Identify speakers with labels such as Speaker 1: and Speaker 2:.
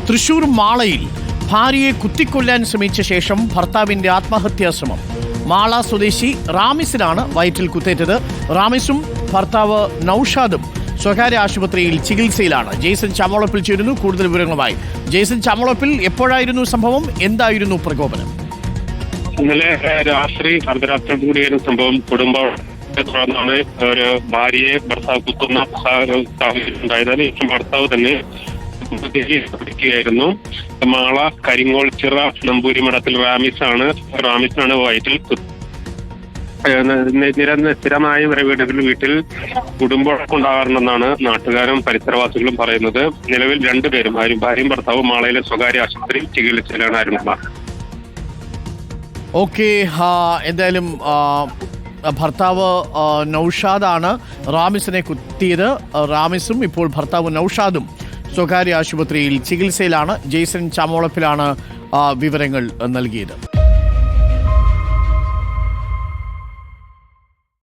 Speaker 1: തൃശൂർ മാളയിൽ ഭാര്യയെ കുത്തിക്കൊല്ലാൻ ശ്രമിച്ച ശേഷം ഭർത്താവിന്റെ ആത്മഹത്യാ ശ്രമം. മാള സ്വദേശി റാമിസിനാണ് വയറ്റിൽ കുത്തേറ്റത്. റാമിസും ഭർത്താവ് നൌഷാദും സ്വകാര്യ ആശുപത്രിയിൽ ചികിത്സയിലാണ്. ജെയ്സൺ ചാമോളപ്പിൽ ചേരുന്നു കൂടുതൽ വിവരങ്ങളുമായി. ജെയ്സൺ ചാമോളപ്പിൽ, എപ്പോഴായിരുന്നു സംഭവം? എന്തായിരുന്നു പ്രകോപനം?
Speaker 2: ഇന്നലെ രാത്രി അർദ്ധരാത്രി കൂടിയൊരു സംഭവം. തുടർന്നാണ് ഒരു ഭാര്യയെ ഭർത്താവ് കുത്തുന്ന സാഹചര്യം ഉണ്ടായത്. അതിനുശേഷം ഭർത്താവ് തന്നെ ായിരുന്നു. മാള കരിങ്ങോൾച്ചിറ നമ്പൂരി മഠത്തിൽ റാമിസാണ് വയറ്റിൽ സ്ഥിരമായി വീട്ടിൽ കുടുംബമുണ്ടാകാറുണ്ടെന്നാണ് നാട്ടുകാരും പരിസരവാസികളും പറയുന്നത്. നിലവിൽ രണ്ടുപേരും ഭാര്യയും ഭർത്താവും മാളയിലെ സ്വകാര്യ ആശുപത്രിയിൽ ചികിത്സയിലാണ് ആരംഭിച്ചത്.
Speaker 1: ഓക്കെ, എന്തായാലും ഭർത്താവ് നൌഷാദാണ് റാമിസിനെ കുത്തിയത്. റാമിസും ഇപ്പോൾ ഭർത്താവ് നൌഷാദും സ്വകാര്യ ആശുപത്രിയിൽ ചികിത്സയിലാണ്. ജെയ്സൺ ചാമോളപ്പിലാണ് വിവരങ്ങൾ നൽകിയത്.